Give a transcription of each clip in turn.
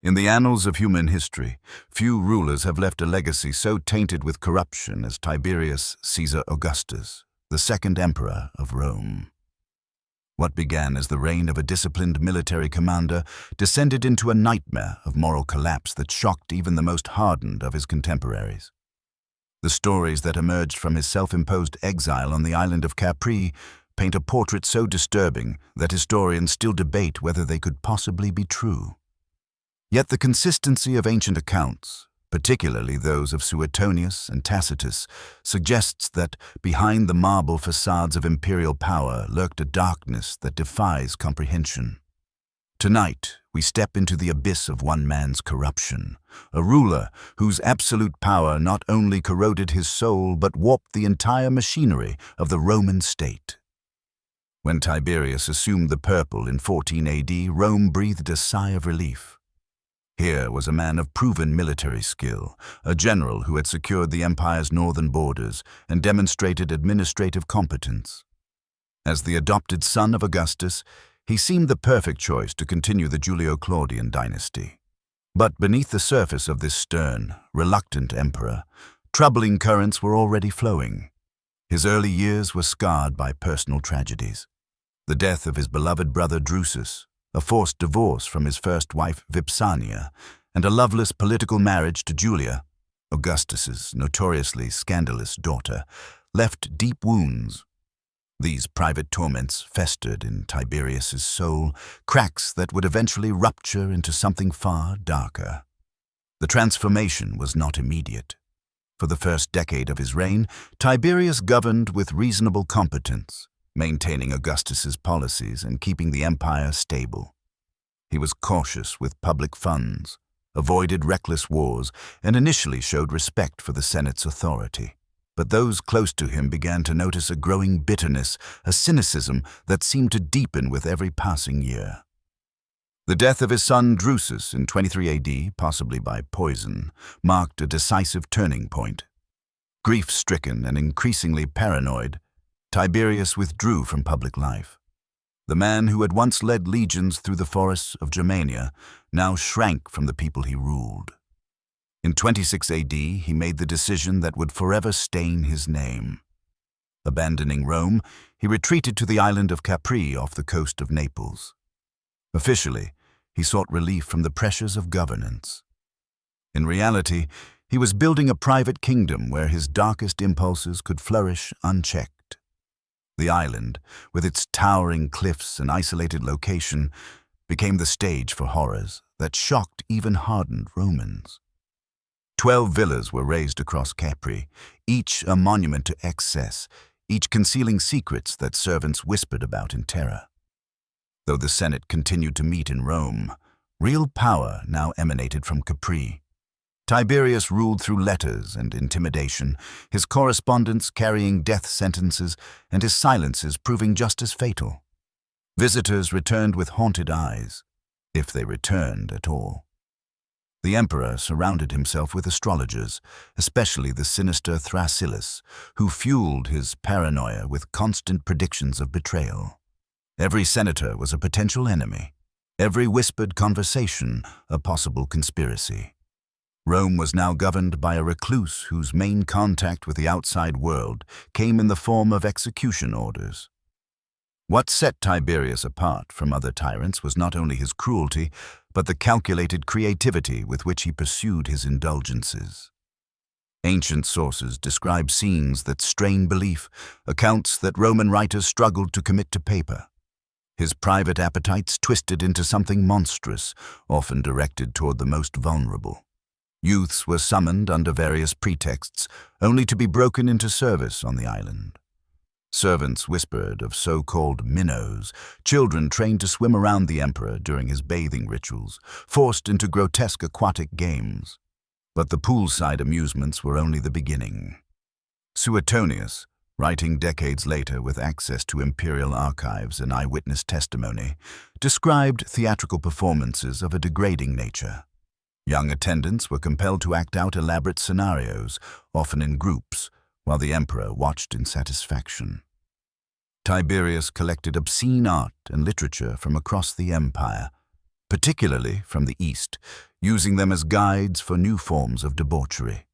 In the annals of human history, few rulers have left a legacy so tainted with corruption as Tiberius Caesar Augustus, the second emperor of Rome. What began as the reign of a disciplined military commander descended into a nightmare of moral collapse that shocked even the most hardened of his contemporaries. The stories that emerged from his self-imposed exile on the island of Capri paint a portrait so disturbing that historians still debate whether they could possibly be true. Yet the consistency of ancient accounts, particularly those of Suetonius and Tacitus, suggests that behind the marble facades of imperial power lurked a darkness that defies comprehension. Tonight, we step into the abyss of one man's corruption, a ruler whose absolute power not only corroded his soul but warped the entire machinery of the Roman state. When Tiberius assumed the purple in 14 AD, Rome breathed a sigh of relief. Here was a man of proven military skill, a general who had secured the empire's northern borders and demonstrated administrative competence. As the adopted son of Augustus, he seemed the perfect choice to continue the Julio-Claudian dynasty. But beneath the surface of this stern, reluctant emperor, troubling currents were already flowing. His early years were scarred by personal tragedies. The death of his beloved brother Drusus, a forced divorce from his first wife Vipsania, and a loveless political marriage to Julia, Augustus's notoriously scandalous daughter, left deep wounds. These private torments festered in Tiberius's soul, cracks that would eventually rupture into something far darker. The transformation was not immediate. For the first decade of his reign, Tiberius governed with reasonable competence, maintaining Augustus's policies and keeping the empire stable. He was cautious with public funds, avoided reckless wars, and initially showed respect for the Senate's authority. But those close to him began to notice a growing bitterness, a cynicism that seemed to deepen with every passing year. The death of his son Drusus in 23 AD, possibly by poison, marked a decisive turning point. Grief-stricken and increasingly paranoid, Tiberius withdrew from public life. The man who had once led legions through the forests of Germania now shrank from the people he ruled. In 26 AD, he made the decision that would forever stain his name. Abandoning Rome, he retreated to the island of Capri off the coast of Naples. Officially, he sought relief from the pressures of governance. In reality, he was building a private kingdom where his darkest impulses could flourish unchecked. The island, with its towering cliffs and isolated location, became the stage for horrors that shocked even hardened Romans. 12 villas were raised across Capri, each a monument to excess, each concealing secrets that servants whispered about in terror. Though the Senate continued to meet in Rome, real power now emanated from Capri. Tiberius ruled through letters and intimidation, his correspondence carrying death sentences and his silences proving just as fatal. Visitors returned with haunted eyes, if they returned at all. The emperor surrounded himself with astrologers, especially the sinister Thrasyllus, who fueled his paranoia with constant predictions of betrayal. Every senator was a potential enemy, every whispered conversation a possible conspiracy. Rome was now governed by a recluse whose main contact with the outside world came in the form of execution orders. What set Tiberius apart from other tyrants was not only his cruelty, but the calculated creativity with which he pursued his indulgences. Ancient sources describe scenes that strain belief, accounts that Roman writers struggled to commit to paper. His private appetites twisted into something monstrous, often directed toward the most vulnerable. Youths were summoned under various pretexts, only to be broken into service on the island. Servants whispered of so-called minnows, children trained to swim around the emperor during his bathing rituals, forced into grotesque aquatic games. But the poolside amusements were only the beginning. Suetonius, writing decades later with access to imperial archives and eyewitness testimony, described theatrical performances of a degrading nature. Young attendants were compelled to act out elaborate scenarios, often in groups, while the emperor watched in satisfaction. Tiberius collected obscene art and literature from across the empire, particularly from the East, using them as guides for new forms of debauchery.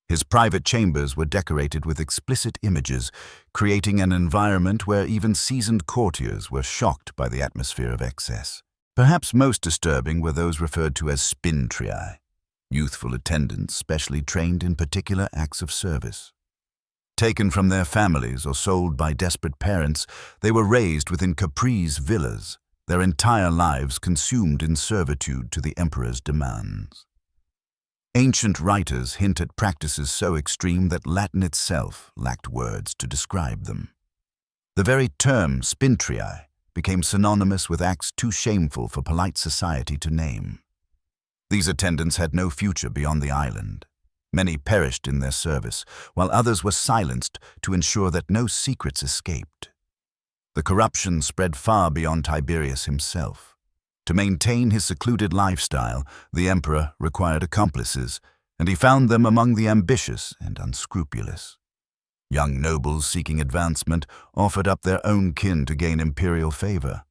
His private chambers were decorated with explicit images, creating an environment where even seasoned courtiers were shocked by the atmosphere of excess. Perhaps most disturbing were those referred to as spintrii, youthful attendants specially trained in particular acts of service. Taken from their families or sold by desperate parents, they were raised within Capri's villas, their entire lives consumed in servitude to the emperor's demands. Ancient writers hint at practices so extreme that Latin itself lacked words to describe them. The very term spintrii became synonymous with acts too shameful for polite society to name. These attendants had no future beyond the island. Many perished in their service, while others were silenced to ensure that no secrets escaped. The corruption spread far beyond Tiberius himself. To maintain his secluded lifestyle, the emperor required accomplices, and he found them among the ambitious and unscrupulous. Young nobles seeking advancement offered up their own kin to gain imperial favor.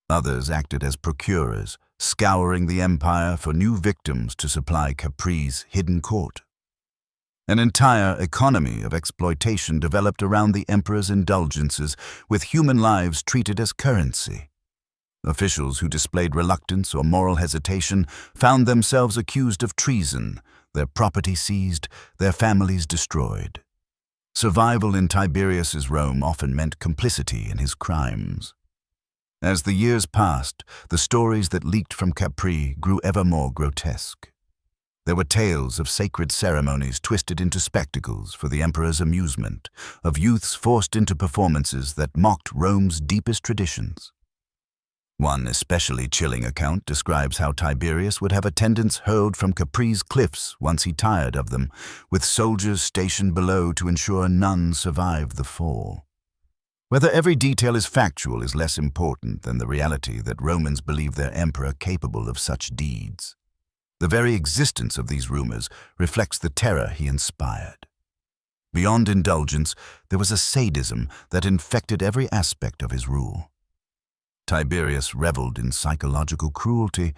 Others acted as procurers, scouring the empire for new victims to supply Capri's hidden court. An entire economy of exploitation developed around the emperor's indulgences, with human lives treated as currency. Officials who displayed reluctance or moral hesitation found themselves accused of treason, their property seized, their families destroyed. Survival in Tiberius's Rome often meant complicity in his crimes. As the years passed, the stories that leaked from Capri grew ever more grotesque. There were tales of sacred ceremonies twisted into spectacles for the emperor's amusement, of youths forced into performances that mocked Rome's deepest traditions. One especially chilling account describes how Tiberius would have attendants hurled from Capri's cliffs once he tired of them, with soldiers stationed below to ensure none survived the fall. Whether every detail is factual is less important than the reality that Romans believed their emperor capable of such deeds. The very existence of these rumors reflects the terror he inspired. Beyond indulgence, there was a sadism that infected every aspect of his rule. Tiberius reveled in psychological cruelty,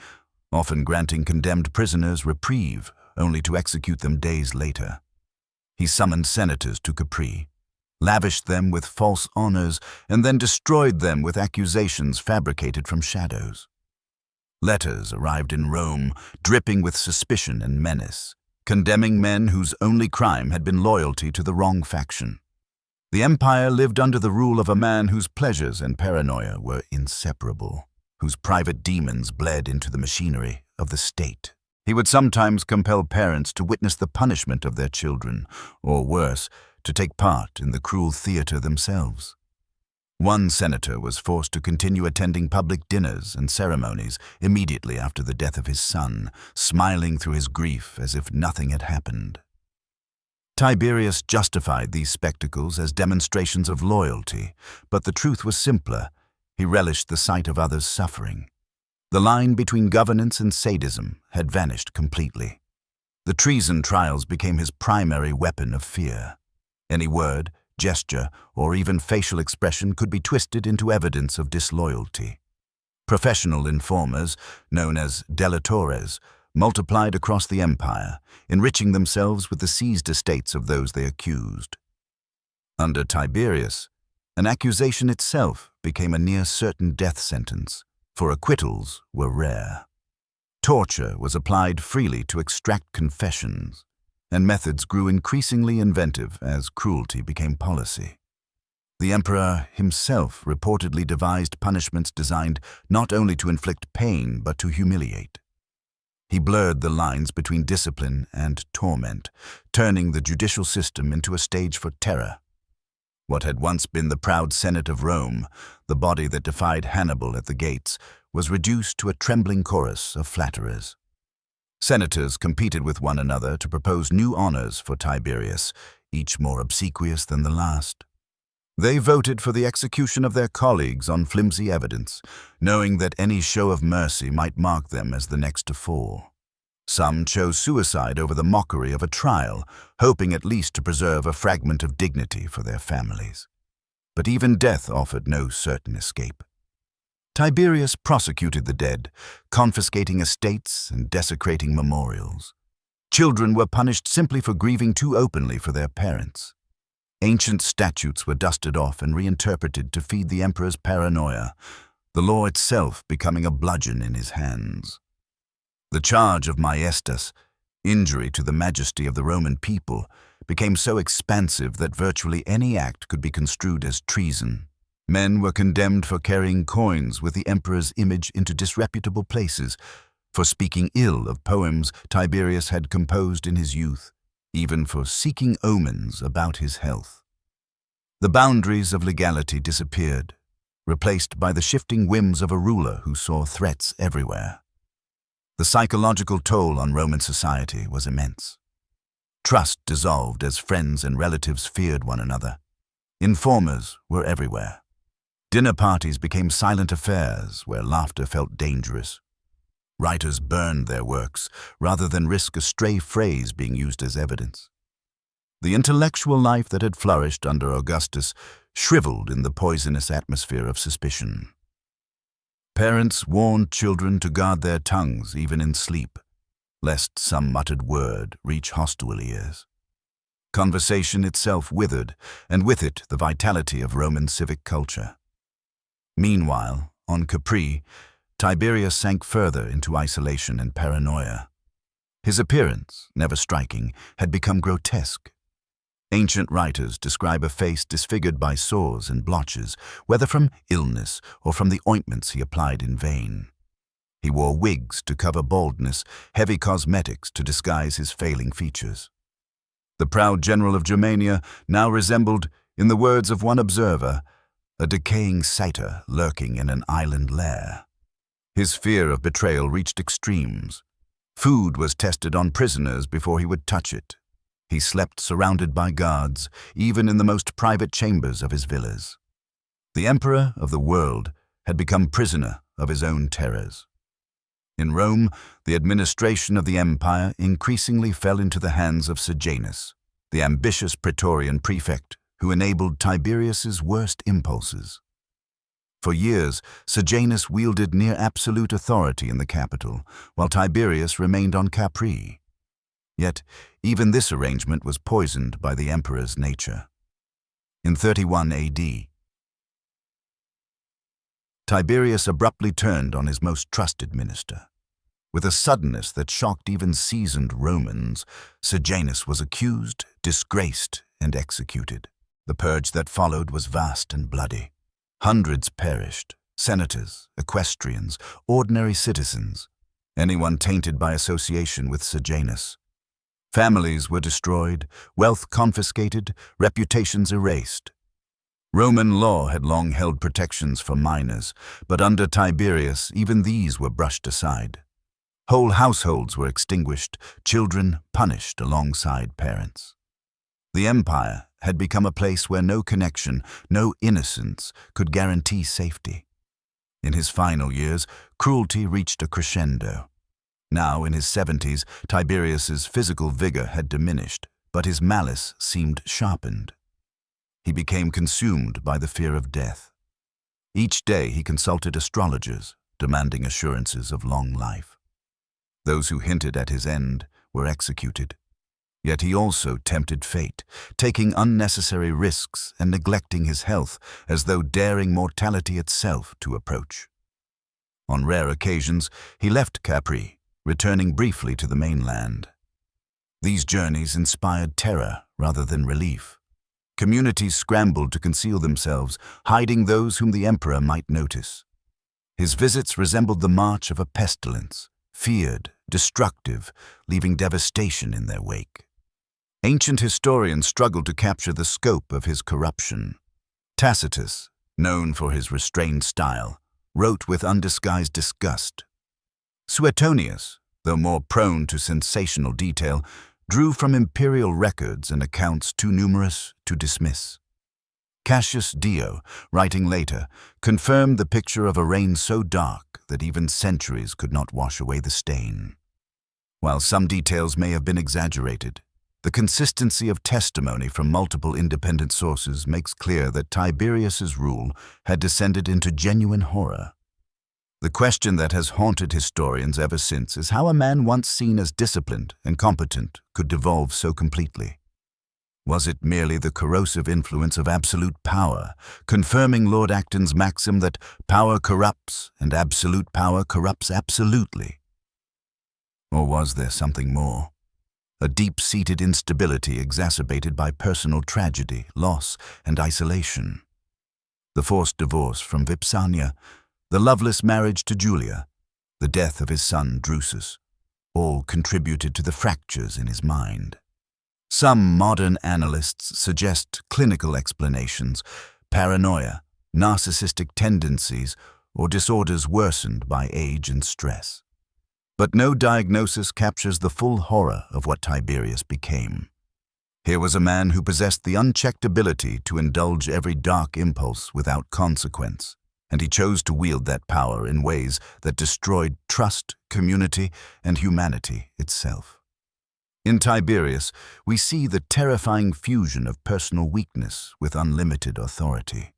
often granting condemned prisoners reprieve only to execute them days later. He summoned senators to Capri, lavished them with false honors, and then destroyed them with accusations fabricated from shadows. Letters arrived in Rome, dripping with suspicion and menace, condemning men whose only crime had been loyalty to the wrong faction. The empire lived under the rule of a man whose pleasures and paranoia were inseparable, whose private demons bled into the machinery of the state. He would sometimes compel parents to witness the punishment of their children, or worse, to take part in the cruel theater themselves. One senator was forced to continue attending public dinners and ceremonies immediately after the death of his son, smiling through his grief as if nothing had happened. Tiberius justified these spectacles as demonstrations of loyalty, but the truth was simpler. He relished the sight of others suffering. The line between governance and sadism had vanished completely. The treason trials became his primary weapon of fear. Any word, gesture, or even facial expression could be twisted into evidence of disloyalty. Professional informers, known as delatores, multiplied across the empire, enriching themselves with the seized estates of those they accused. Under Tiberius, an accusation itself became a near-certain death sentence, for acquittals were rare. Torture was applied freely to extract confessions, and methods grew increasingly inventive as cruelty became policy. The emperor himself reportedly devised punishments designed not only to inflict pain but to humiliate. He blurred the lines between discipline and torment, turning the judicial system into a stage for terror. What had once been the proud Senate of Rome, the body that defied Hannibal at the gates, was reduced to a trembling chorus of flatterers. Senators competed with one another to propose new honors for Tiberius, each more obsequious than the last. They voted for the execution of their colleagues on flimsy evidence, knowing that any show of mercy might mark them as the next to fall. Some chose suicide over the mockery of a trial, hoping at least to preserve a fragment of dignity for their families. But even death offered no certain escape. Tiberius prosecuted the dead, confiscating estates and desecrating memorials. Children were punished simply for grieving too openly for their parents. Ancient statutes were dusted off and reinterpreted to feed the emperor's paranoia, the law itself becoming a bludgeon in his hands. The charge of majestas, injury to the majesty of the Roman people, became so expansive that virtually any act could be construed as treason. Men were condemned for carrying coins with the emperor's image into disreputable places, for speaking ill of poems Tiberius had composed in his youth, even for seeking omens about his health. The boundaries of legality disappeared, replaced by the shifting whims of a ruler who saw threats everywhere. The psychological toll on Roman society was immense. Trust dissolved as friends and relatives feared one another. Informers were everywhere. Dinner parties became silent affairs where laughter felt dangerous. Writers burned their works rather than risk a stray phrase being used as evidence. The intellectual life that had flourished under Augustus shriveled in the poisonous atmosphere of suspicion. Parents warned children to guard their tongues even in sleep, lest some muttered word reach hostile ears. Conversation itself withered, and with it the vitality of Roman civic culture. Meanwhile, on Capri, Tiberius sank further into isolation and paranoia. His appearance, never striking, had become grotesque. Ancient writers describe a face disfigured by sores and blotches, whether from illness or from the ointments he applied in vain. He wore wigs to cover baldness, heavy cosmetics to disguise his failing features. The proud general of Germania now resembled, in the words of one observer, a decaying satyr lurking in an island lair. His fear of betrayal reached extremes. Food was tested on prisoners before he would touch it. He slept surrounded by guards, even in the most private chambers of his villas. The emperor of the world had become prisoner of his own terrors. In Rome, the administration of the empire increasingly fell into the hands of Sejanus, the ambitious praetorian prefect who enabled Tiberius's worst impulses. For years, Sejanus wielded near absolute authority in the capital, while Tiberius remained on Capri. Yet, even this arrangement was poisoned by the emperor's nature. In 31 AD, Tiberius abruptly turned on his most trusted minister. With a suddenness that shocked even seasoned Romans, Sejanus was accused, disgraced, and executed. The purge that followed was vast and bloody. Hundreds perished, senators, equestrians, ordinary citizens, anyone tainted by association with Sejanus. Families were destroyed, wealth confiscated, reputations erased. Roman law had long held protections for minors, but under Tiberius even these were brushed aside. Whole households were extinguished, children punished alongside parents. The empire had become a place where no connection, no innocence could guarantee safety. In his final years, cruelty reached a crescendo. Now, in his 70s, Tiberius's physical vigor had diminished, but his malice seemed sharpened. He became consumed by the fear of death. Each day he consulted astrologers, demanding assurances of long life. Those who hinted at his end were executed. Yet he also tempted fate, taking unnecessary risks and neglecting his health as though daring mortality itself to approach. On rare occasions, he left Capri, returning briefly to the mainland. These journeys inspired terror rather than relief. Communities scrambled to conceal themselves, hiding those whom the emperor might notice. His visits resembled the march of a pestilence, feared, destructive, leaving devastation in their wake. Ancient historians struggled to capture the scope of his corruption. Tacitus, known for his restrained style, wrote with undisguised disgust. Suetonius, though more prone to sensational detail, drew from imperial records and accounts too numerous to dismiss. Cassius Dio, writing later, confirmed the picture of a reign so dark that even centuries could not wash away the stain. While some details may have been exaggerated, the consistency of testimony from multiple independent sources makes clear that Tiberius's rule had descended into genuine horror. The question that has haunted historians ever since is how a man once seen as disciplined and competent could devolve so completely. Was it merely the corrosive influence of absolute power, confirming Lord Acton's maxim that power corrupts and absolute power corrupts absolutely? Or was there something more? A deep-seated instability exacerbated by personal tragedy, loss, and isolation. The forced divorce from Vipsania, the loveless marriage to Julia, the death of his son Drusus, all contributed to the fractures in his mind. Some modern analysts suggest clinical explanations: paranoia, narcissistic tendencies, or disorders worsened by age and stress. But no diagnosis captures the full horror of what Tiberius became. Here was a man who possessed the unchecked ability to indulge every dark impulse without consequence, and he chose to wield that power in ways that destroyed trust, community, and humanity itself. In Tiberius, we see the terrifying fusion of personal weakness with unlimited authority.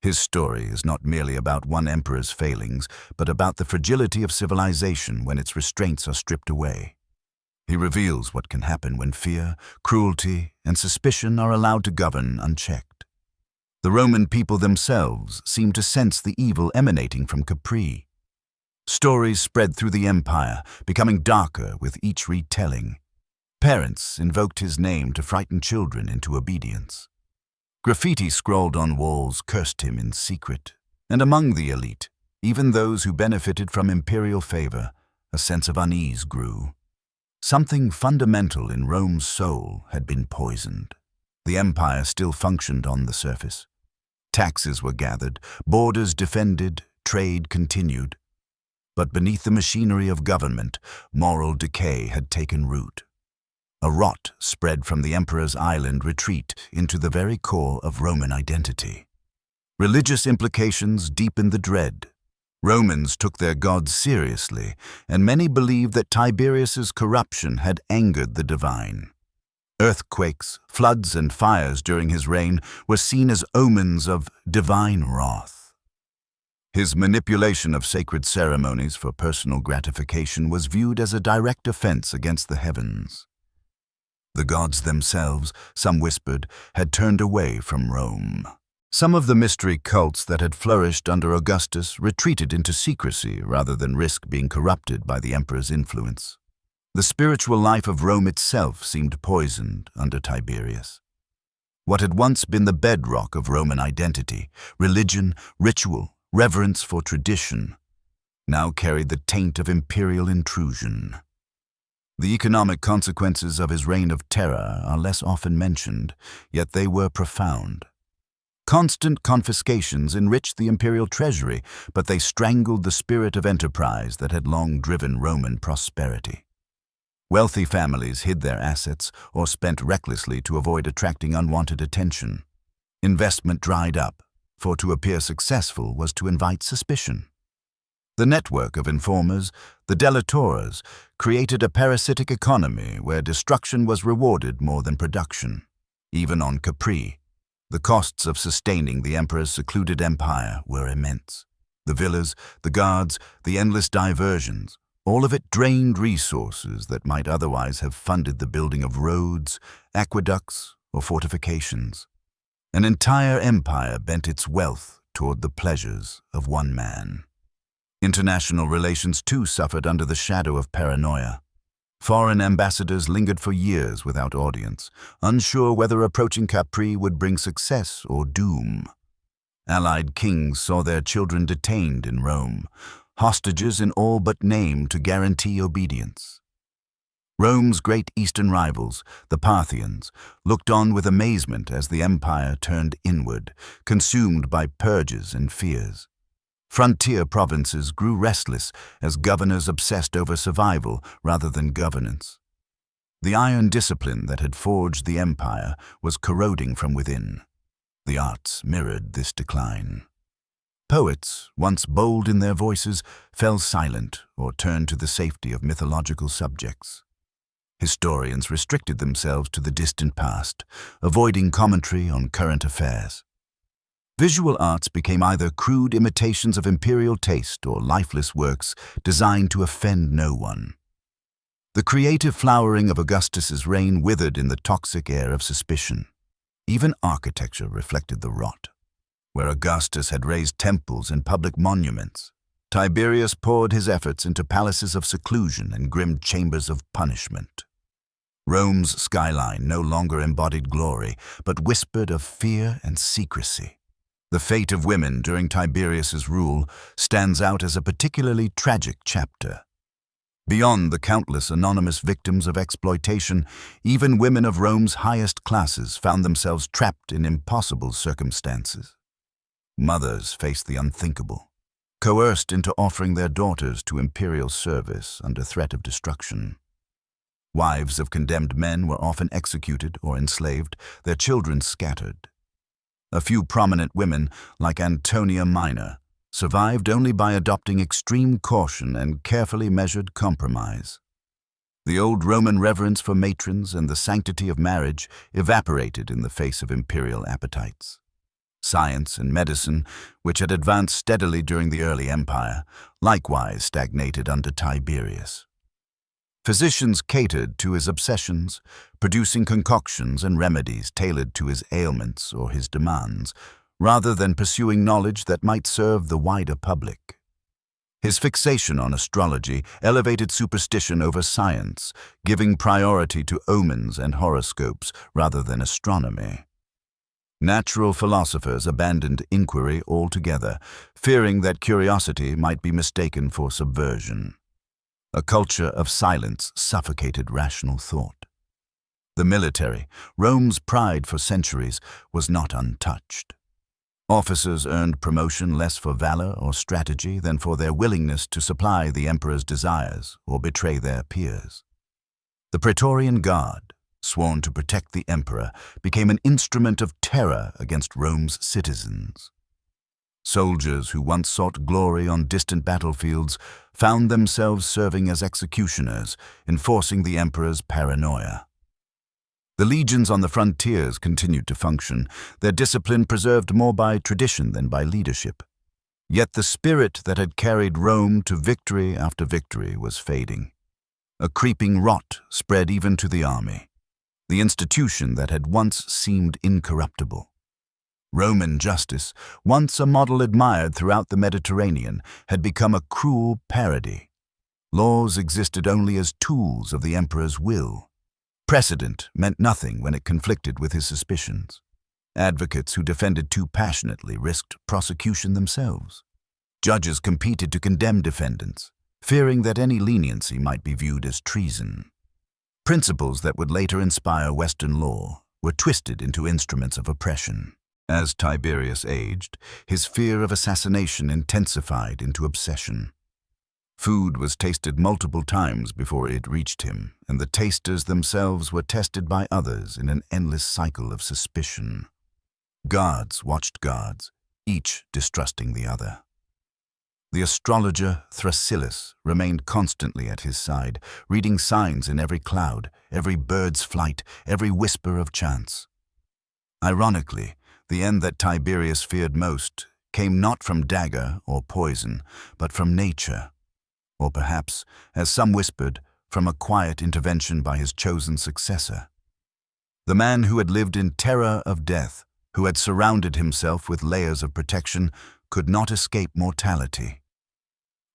His story is not merely about one emperor's failings, but about the fragility of civilization when its restraints are stripped away. He reveals what can happen when fear, cruelty, and suspicion are allowed to govern unchecked. The Roman people themselves seem to sense the evil emanating from Capri. Stories spread through the empire, becoming darker with each retelling. Parents invoked his name to frighten children into obedience. Graffiti scrawled on walls cursed him in secret, and among the elite, even those who benefited from imperial favor, a sense of unease grew. Something fundamental in Rome's soul had been poisoned. The empire still functioned on the surface. Taxes were gathered, borders defended, trade continued. But beneath the machinery of government, moral decay had taken root. A rot spread from the emperor's island retreat into the very core of Roman identity. Religious implications deepened the dread. Romans took their gods seriously, and many believed that Tiberius's corruption had angered the divine. Earthquakes, floods, and fires during his reign were seen as omens of divine wrath. His manipulation of sacred ceremonies for personal gratification was viewed as a direct offense against the heavens. The gods themselves, some whispered, had turned away from Rome. Some of the mystery cults that had flourished under Augustus retreated into secrecy rather than risk being corrupted by the emperor's influence. The spiritual life of Rome itself seemed poisoned under Tiberius. What had once been the bedrock of Roman identity, religion, ritual, reverence for tradition, now carried the taint of imperial intrusion. The economic consequences of his reign of terror are less often mentioned, yet they were profound. Constant confiscations enriched the imperial treasury, but they strangled the spirit of enterprise that had long driven Roman prosperity. Wealthy families hid their assets or spent recklessly to avoid attracting unwanted attention. Investment dried up, for to appear successful was to invite suspicion. The network of informers, the delatores, created a parasitic economy where destruction was rewarded more than production. Even on Capri, the costs of sustaining the emperor's secluded empire were immense. The villas, the guards, the endless diversions, all of it drained resources that might otherwise have funded the building of roads, aqueducts, or fortifications. An entire empire bent its wealth toward the pleasures of one man. International relations too suffered under the shadow of paranoia. Foreign ambassadors lingered for years without audience, unsure whether approaching Capri would bring success or doom. Allied kings saw their children detained in Rome, hostages in all but name to guarantee obedience. Rome's great eastern rivals, the Parthians, looked on with amazement as the empire turned inward, consumed by purges and fears. Frontier provinces grew restless as governors obsessed over survival rather than governance. The iron discipline that had forged the empire was corroding from within. The arts mirrored this decline. Poets, once bold in their voices, fell silent or turned to the safety of mythological subjects. Historians restricted themselves to the distant past, avoiding commentary on current affairs. Visual arts became either crude imitations of imperial taste or lifeless works designed to offend no one. The creative flowering of Augustus's reign withered in the toxic air of suspicion. Even architecture reflected the rot. Where Augustus had raised temples and public monuments, Tiberius poured his efforts into palaces of seclusion and grim chambers of punishment. Rome's skyline no longer embodied glory, but whispered of fear and secrecy. The fate of women during Tiberius's rule stands out as a particularly tragic chapter. Beyond the countless anonymous victims of exploitation, even women of Rome's highest classes found themselves trapped in impossible circumstances. Mothers faced the unthinkable, coerced into offering their daughters to imperial service under threat of destruction. Wives of condemned men were often executed or enslaved, their children scattered. A few prominent women, like Antonia Minor, survived only by adopting extreme caution and carefully measured compromise. The old Roman reverence for matrons and the sanctity of marriage evaporated in the face of imperial appetites. Science and medicine, which had advanced steadily during the early empire, likewise stagnated under Tiberius. Physicians catered to his obsessions, producing concoctions and remedies tailored to his ailments or his demands, rather than pursuing knowledge that might serve the wider public. His fixation on astrology elevated superstition over science, giving priority to omens and horoscopes rather than astronomy. Natural philosophers abandoned inquiry altogether, fearing that curiosity might be mistaken for subversion. A culture of silence suffocated rational thought. The military, Rome's pride for centuries, was not untouched. Officers earned promotion less for valor or strategy than for their willingness to supply the emperor's desires or betray their peers. The Praetorian Guard, sworn to protect the emperor, became an instrument of terror against Rome's citizens. Soldiers who once sought glory on distant battlefields found themselves serving as executioners, enforcing the emperor's paranoia. The legions on the frontiers continued to function, their discipline preserved more by tradition than by leadership. Yet the spirit that had carried Rome to victory after victory was fading. A creeping rot spread even to the army, the institution that had once seemed incorruptible. Roman justice, once a model admired throughout the Mediterranean, had become a cruel parody. Laws existed only as tools of the emperor's will. Precedent meant nothing when it conflicted with his suspicions. Advocates who defended too passionately risked prosecution themselves. Judges competed to condemn defendants, fearing that any leniency might be viewed as treason. Principles that would later inspire Western law were twisted into instruments of oppression. As Tiberius aged, his fear of assassination intensified into obsession. Food was tasted multiple times before it reached him, and the tasters themselves were tested by others in an endless cycle of suspicion. Guards watched guards, each distrusting the other. The astrologer Thrasyllus remained constantly at his side, reading signs in every cloud, every bird's flight, every whisper of chance. Ironically, the end that Tiberius feared most came not from dagger or poison, but from nature. Or perhaps, as some whispered, from a quiet intervention by his chosen successor. The man who had lived in terror of death, who had surrounded himself with layers of protection, could not escape mortality.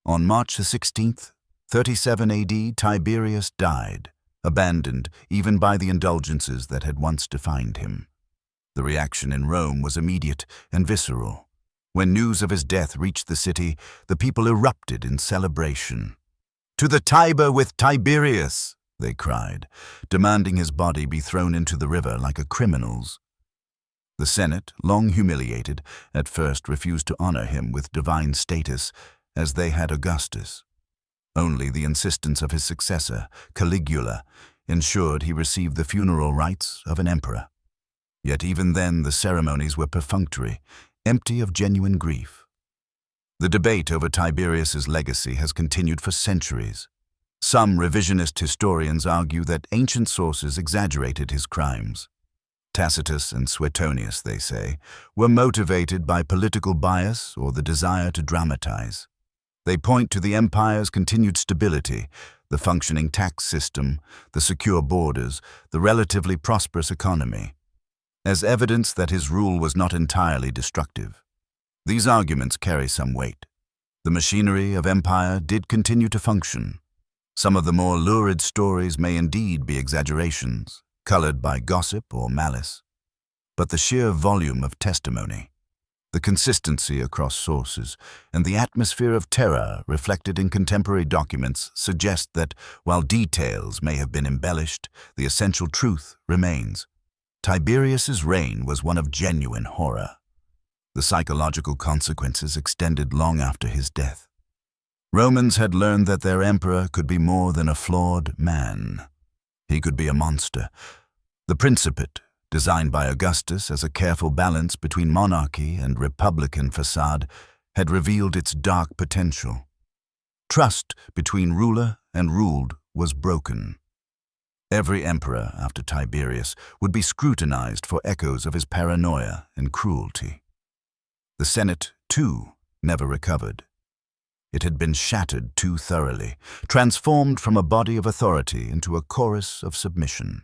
On March 16th, 37 AD, Tiberius died, abandoned even by the indulgences that had once defined him. The reaction in Rome was immediate and visceral. When news of his death reached the city, the people erupted in celebration. "To the Tiber with Tiberius!" they cried, demanding his body be thrown into the river like a criminal's. The Senate, long humiliated, at first refused to honor him with divine status, as they had Augustus. Only the insistence of his successor, Caligula, ensured he received the funeral rites of an emperor. Yet even then the ceremonies were perfunctory, empty of genuine grief. The debate over Tiberius's legacy has continued for centuries. Some revisionist historians argue that ancient sources exaggerated his crimes. Tacitus and Suetonius, they say, were motivated by political bias or the desire to dramatize. They point to the empire's continued stability, the functioning tax system, the secure borders, the relatively prosperous economy, as evidence that his rule was not entirely destructive. These arguments carry some weight. The machinery of empire did continue to function. Some of the more lurid stories may indeed be exaggerations, colored by gossip or malice. But the sheer volume of testimony, the consistency across sources, and the atmosphere of terror reflected in contemporary documents suggest that, while details may have been embellished, the essential truth remains. Tiberius's reign was one of genuine horror. The psychological consequences extended long after his death. Romans had learned that their emperor could be more than a flawed man. He could be a monster. The Principate, designed by Augustus as a careful balance between monarchy and republican facade, had revealed its dark potential. Trust between ruler and ruled was broken. Every emperor after Tiberius would be scrutinized for echoes of his paranoia and cruelty. The Senate, too, never recovered. It had been shattered too thoroughly, transformed from a body of authority into a chorus of submission.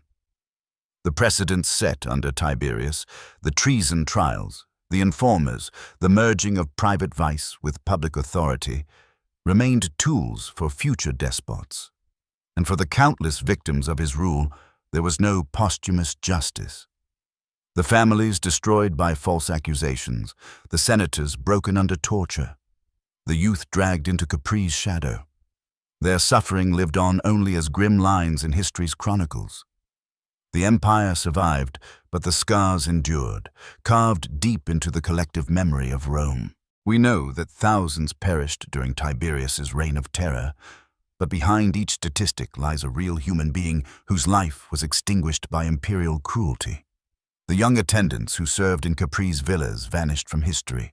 The precedents set under Tiberius, the treason trials, the informers, the merging of private vice with public authority, remained tools for future despots. And for the countless victims of his rule, there was no posthumous justice. The families destroyed by false accusations, the senators broken under torture, the youth dragged into Capri's shadow. Their suffering lived on only as grim lines in history's chronicles. The empire survived, but the scars endured, carved deep into the collective memory of Rome. We know that thousands perished during Tiberius's reign of terror, but behind each statistic lies a real human being whose life was extinguished by imperial cruelty. The young attendants who served in Capri's villas vanished from history,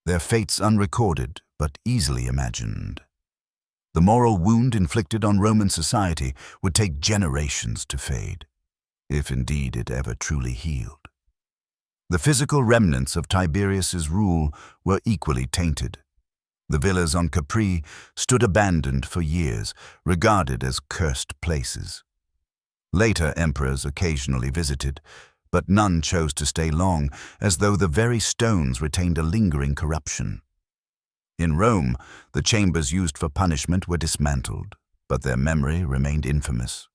their fates unrecorded but easily imagined. The moral wound inflicted on Roman society would take generations to fade, if indeed it ever truly healed. The physical remnants of Tiberius's rule were equally tainted. The villas on Capri stood abandoned for years, regarded as cursed places. Later emperors occasionally visited, but none chose to stay long, as though the very stones retained a lingering corruption. In Rome, the chambers used for punishment were dismantled, but their memory remained infamous.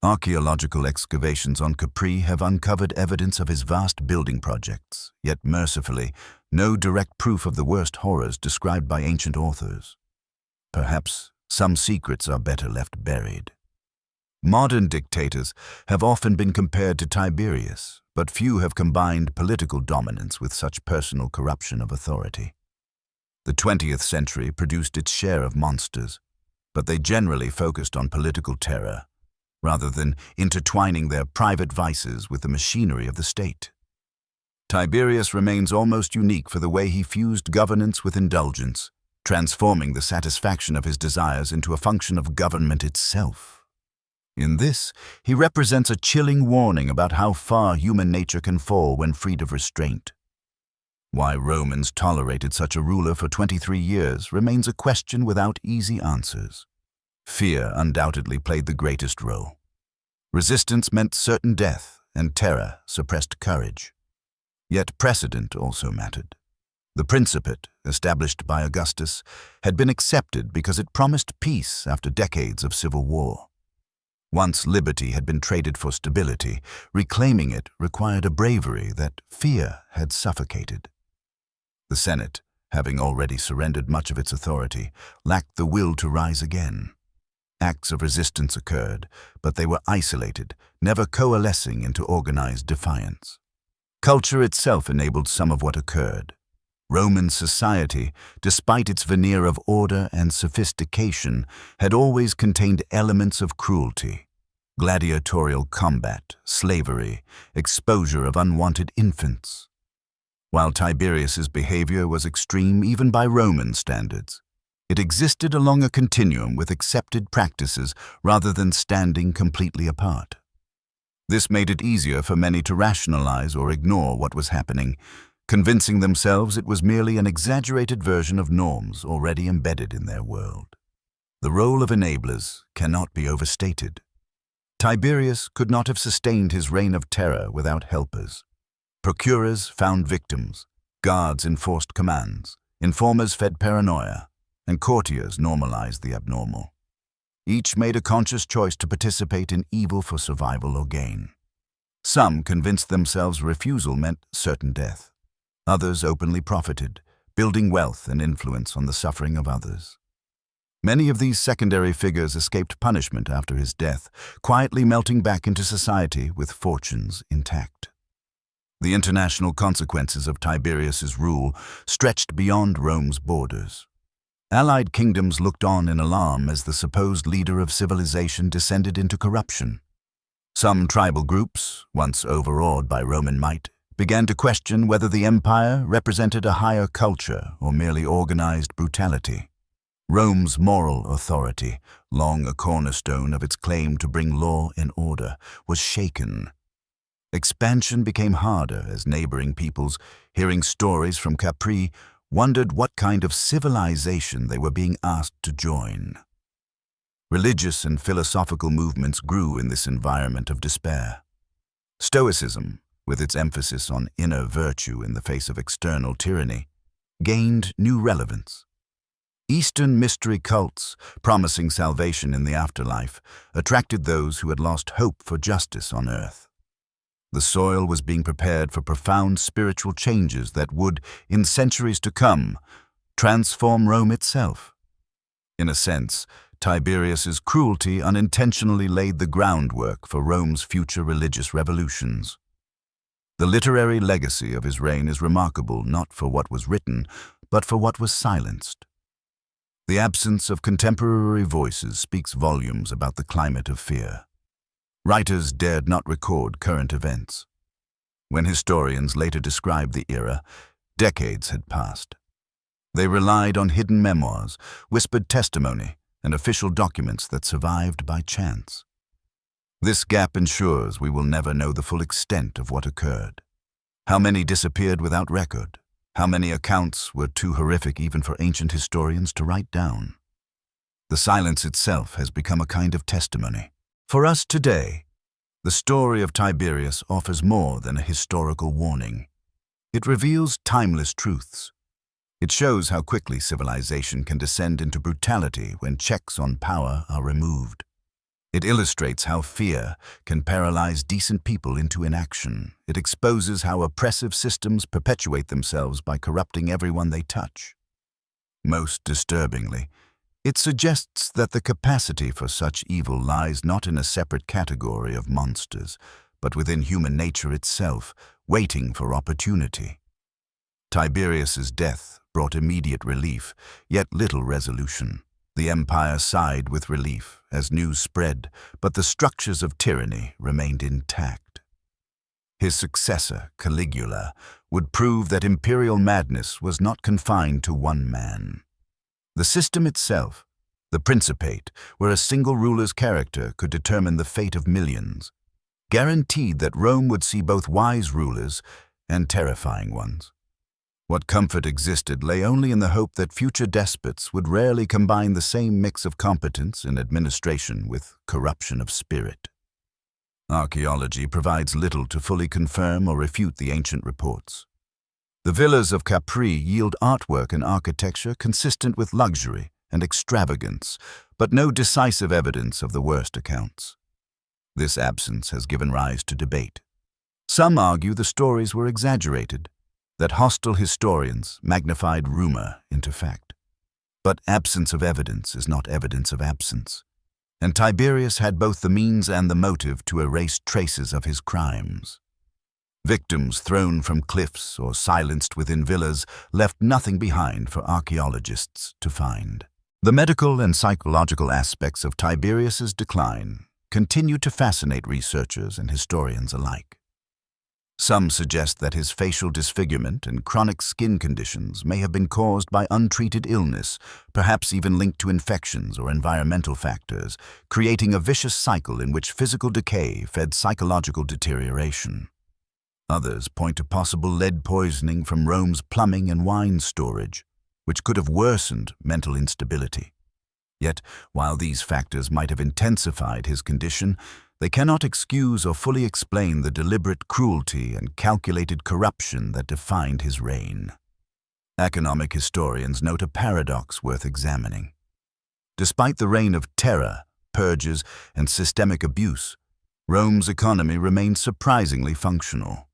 Archaeological excavations on Capri have uncovered evidence of his vast building projects, yet mercifully, no direct proof of the worst horrors described by ancient authors. Perhaps some secrets are better left buried. Modern dictators have often been compared to Tiberius, but few have combined political dominance with such personal corruption of authority. The 20th century produced its share of monsters, but they generally focused on political terror, rather than intertwining their private vices with the machinery of the state. Tiberius remains almost unique for the way he fused governance with indulgence, transforming the satisfaction of his desires into a function of government itself. In this, he represents a chilling warning about how far human nature can fall when freed of restraint. Why Romans tolerated such a ruler for 23 years remains a question without easy answers. Fear undoubtedly played the greatest role. Resistance meant certain death, and terror suppressed courage. Yet precedent also mattered. The Principate, established by Augustus, had been accepted because it promised peace after decades of civil war. Once liberty had been traded for stability, reclaiming it required a bravery that fear had suffocated. The Senate, having already surrendered much of its authority, lacked the will to rise again. Acts of resistance occurred, but they were isolated, never coalescing into organized defiance. Culture itself enabled some of what occurred. Roman society, despite its veneer of order and sophistication, had always contained elements of cruelty. Gladiatorial combat, slavery, exposure of unwanted infants. While Tiberius's behavior was extreme even by Roman standards, it existed along a continuum with accepted practices rather than standing completely apart. This made it easier for many to rationalize or ignore what was happening, convincing themselves it was merely an exaggerated version of norms already embedded in their world. The role of enablers cannot be overstated. Tiberius could not have sustained his reign of terror without helpers. Procurers found victims, guards enforced commands, informers fed paranoia, and courtiers normalized the abnormal. Each made a conscious choice to participate in evil for survival or gain. Some convinced themselves refusal meant certain death. Others openly profited, building wealth and influence on the suffering of others. Many of these secondary figures escaped punishment after his death, quietly melting back into society with fortunes intact. The international consequences of Tiberius's rule stretched beyond Rome's borders. Allied kingdoms looked on in alarm as the supposed leader of civilization descended into corruption. Some tribal groups, once overawed by Roman might, began to question whether the empire represented a higher culture or merely organized brutality. Rome's moral authority, long a cornerstone of its claim to bring law and order, was shaken. Expansion became harder as neighboring peoples, hearing stories from Capri, wondered what kind of civilization they were being asked to join. Religious and philosophical movements grew in this environment of despair. Stoicism, with its emphasis on inner virtue in the face of external tyranny, gained new relevance. Eastern mystery cults, promising salvation in the afterlife, attracted those who had lost hope for justice on earth. The soil was being prepared for profound spiritual changes that would, in centuries to come, transform Rome itself. In a sense, Tiberius's cruelty unintentionally laid the groundwork for Rome's future religious revolutions. The literary legacy of his reign is remarkable not for what was written, but for what was silenced. The absence of contemporary voices speaks volumes about the climate of fear. Writers dared not record current events. When historians later described the era, decades had passed. They relied on hidden memoirs, whispered testimony, and official documents that survived by chance. This gap ensures we will never know the full extent of what occurred. How many disappeared without record? How many accounts were too horrific even for ancient historians to write down? The silence itself has become a kind of testimony. For us today, the story of Tiberius offers more than a historical warning. It reveals timeless truths. It shows how quickly civilization can descend into brutality when checks on power are removed. It illustrates how fear can paralyze decent people into inaction. It exposes how oppressive systems perpetuate themselves by corrupting everyone they touch. Most disturbingly, it suggests that the capacity for such evil lies not in a separate category of monsters, but within human nature itself, waiting for opportunity. Tiberius's death brought immediate relief, yet little resolution. The empire sighed with relief as news spread, but the structures of tyranny remained intact. His successor, Caligula, would prove that imperial madness was not confined to one man. The system itself, the Principate, where a single ruler's character could determine the fate of millions, guaranteed that Rome would see both wise rulers and terrifying ones. What comfort existed lay only in the hope that future despots would rarely combine the same mix of competence in administration with corruption of spirit. Archaeology provides little to fully confirm or refute the ancient reports. The villas of Capri yield artwork and architecture consistent with luxury and extravagance, but no decisive evidence of the worst accounts. This absence has given rise to debate. Some argue the stories were exaggerated, that hostile historians magnified rumor into fact. But absence of evidence is not evidence of absence, and Tiberius had both the means and the motive to erase traces of his crimes. Victims thrown from cliffs or silenced within villas left nothing behind for archaeologists to find. The medical and psychological aspects of Tiberius's decline continue to fascinate researchers and historians alike. Some suggest that his facial disfigurement and chronic skin conditions may have been caused by untreated illness, perhaps even linked to infections or environmental factors, creating a vicious cycle in which physical decay fed psychological deterioration. Others point to possible lead poisoning from Rome's plumbing and wine storage, which could have worsened mental instability. Yet, while these factors might have intensified his condition, they cannot excuse or fully explain the deliberate cruelty and calculated corruption that defined his reign. Economic historians note a paradox worth examining. Despite the reign of terror, purges, and systemic abuse, Rome's economy remained surprisingly functional.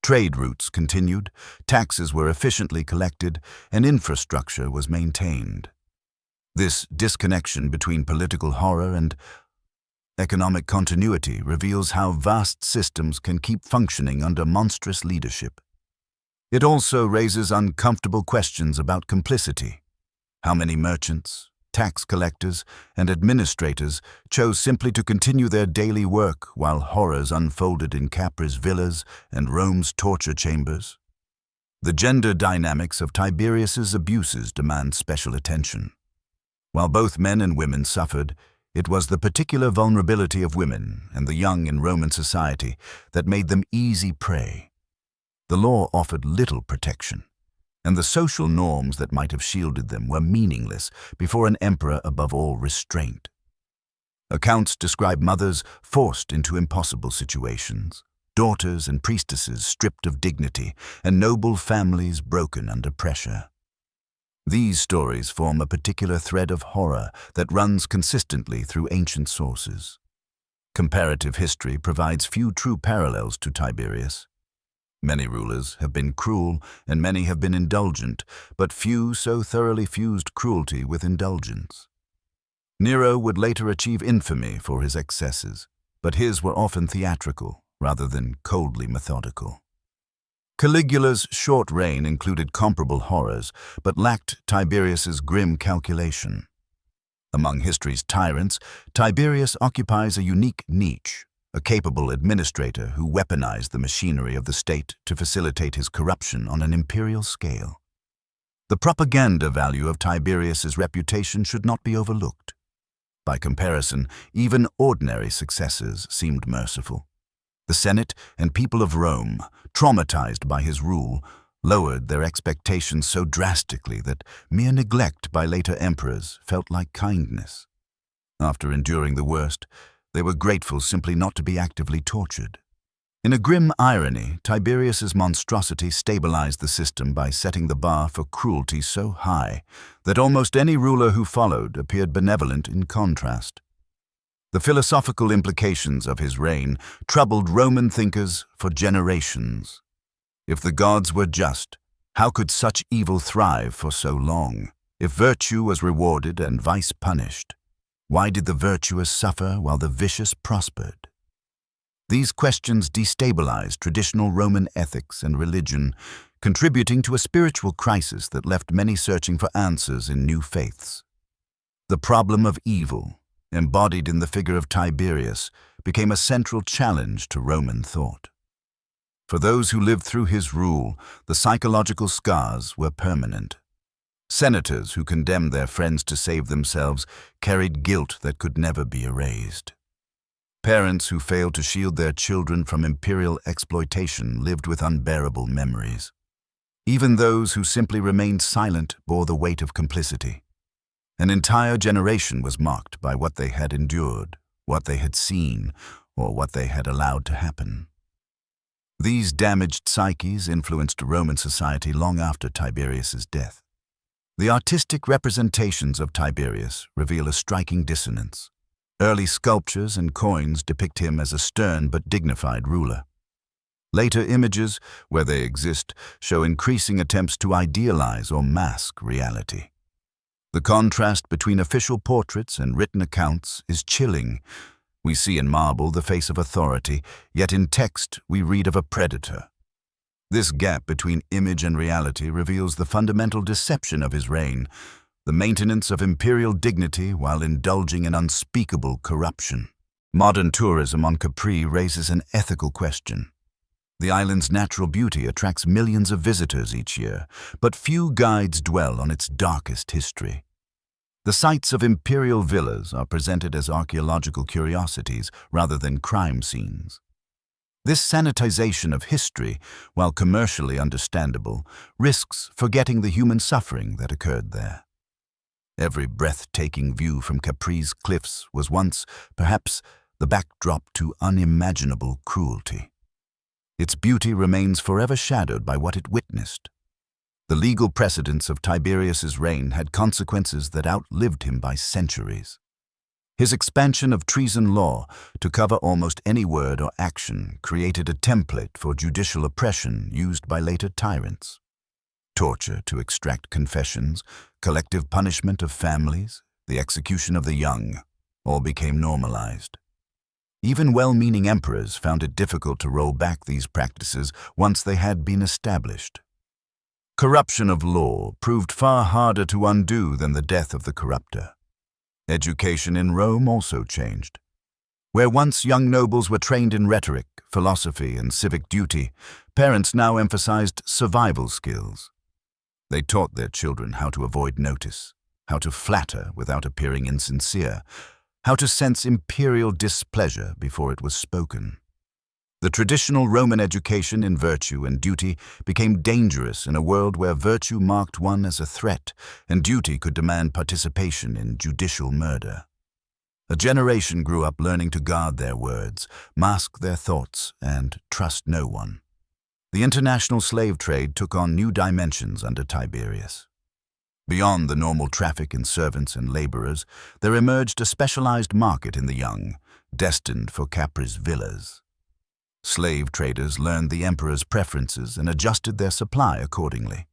Trade routes continued, taxes were efficiently collected, and infrastructure was maintained. This disconnection between political horror and economic continuity reveals how vast systems can keep functioning under monstrous leadership. It also raises uncomfortable questions about complicity. How many merchants, tax collectors, and administrators chose simply to continue their daily work while horrors unfolded in Capri's villas and Rome's torture chambers? The gender dynamics of Tiberius's abuses demand special attention. While both men and women suffered, it was the particular vulnerability of women and the young in Roman society that made them easy prey. The law offered little protection, and the social norms that might have shielded them were meaningless before an emperor above all restraint. Accounts describe mothers forced into impossible situations, daughters and priestesses stripped of dignity, and noble families broken under pressure. These stories form a particular thread of horror that runs consistently through ancient sources. Comparative history provides few true parallels to Tiberius. Many rulers have been cruel and many have been indulgent, but few so thoroughly fused cruelty with indulgence. Nero would later achieve infamy for his excesses, but his were often theatrical rather than coldly methodical. Caligula's short reign included comparable horrors, but lacked Tiberius's grim calculation. Among history's tyrants, Tiberius occupies a unique niche, a capable administrator who weaponized the machinery of the state to facilitate his corruption on an imperial scale. The propaganda value of Tiberius's reputation should not be overlooked. By comparison, even ordinary successes seemed merciful. The Senate and people of Rome, traumatized by his rule, lowered their expectations so drastically that mere neglect by later emperors felt like kindness. After enduring the worst, they were grateful simply not to be actively tortured. In a grim irony, Tiberius's monstrosity stabilized the system by setting the bar for cruelty so high that almost any ruler who followed appeared benevolent in contrast. The philosophical implications of his reign troubled Roman thinkers for generations. If the gods were just, how could such evil thrive for so long? If virtue was rewarded and vice punished, why did the virtuous suffer while the vicious prospered? These questions destabilized traditional Roman ethics and religion, contributing to a spiritual crisis that left many searching for answers in new faiths. The problem of evil, embodied in the figure of Tiberius, became a central challenge to Roman thought. For those who lived through his rule, the psychological scars were permanent. Senators who condemned their friends to save themselves carried guilt that could never be erased. Parents who failed to shield their children from imperial exploitation lived with unbearable memories. Even those who simply remained silent bore the weight of complicity. An entire generation was marked by what they had endured, what they had seen, or what they had allowed to happen. These damaged psyches influenced Roman society long after Tiberius's death. The artistic representations of Tiberius reveal a striking dissonance. Early sculptures and coins depict him as a stern but dignified ruler. Later images, where they exist, show increasing attempts to idealize or mask reality. The contrast between official portraits and written accounts is chilling. We see in marble the face of authority, yet in text we read of a predator. This gap between image and reality reveals the fundamental deception of his reign, the maintenance of imperial dignity while indulging in unspeakable corruption. Modern tourism on Capri raises an ethical question. The island's natural beauty attracts millions of visitors each year, but few guides dwell on its darkest history. The sites of imperial villas are presented as archaeological curiosities rather than crime scenes. This sanitization of history, while commercially understandable, risks forgetting the human suffering that occurred there. Every breathtaking view from Capri's cliffs was once, perhaps, the backdrop to unimaginable cruelty. Its beauty remains forever shadowed by what it witnessed. The legal precedents of Tiberius's reign had consequences that outlived him by centuries. His expansion of treason law to cover almost any word or action created a template for judicial oppression used by later tyrants. Torture to extract confessions, collective punishment of families, the execution of the young, all became normalized. Even well-meaning emperors found it difficult to roll back these practices once they had been established. Corruption of law proved far harder to undo than the death of the corrupter. Education in Rome also changed. Where once young nobles were trained in rhetoric, philosophy, and civic duty, parents now emphasized survival skills. They taught their children how to avoid notice, how to flatter without appearing insincere, how to sense imperial displeasure before it was spoken. The traditional Roman education in virtue and duty became dangerous in a world where virtue marked one as a threat and duty could demand participation in judicial murder. A generation grew up learning to guard their words, mask their thoughts, and trust no one. The international slave trade took on new dimensions under Tiberius. Beyond the normal traffic in servants and laborers, there emerged a specialized market in the young, destined for Capri's villas. Slave traders learned the emperor's preferences and adjusted their supply accordingly.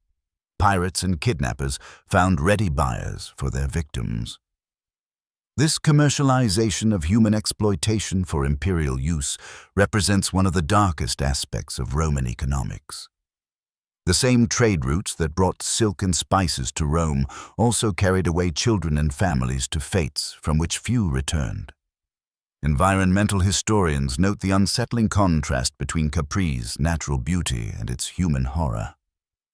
Pirates and kidnappers found ready buyers for their victims. This commercialization of human exploitation for imperial use represents one of the darkest aspects of Roman economics. The same trade routes that brought silk and spices to Rome also carried away children and families to fates from which few returned. Environmental historians note the unsettling contrast between Capri's natural beauty and its human horror.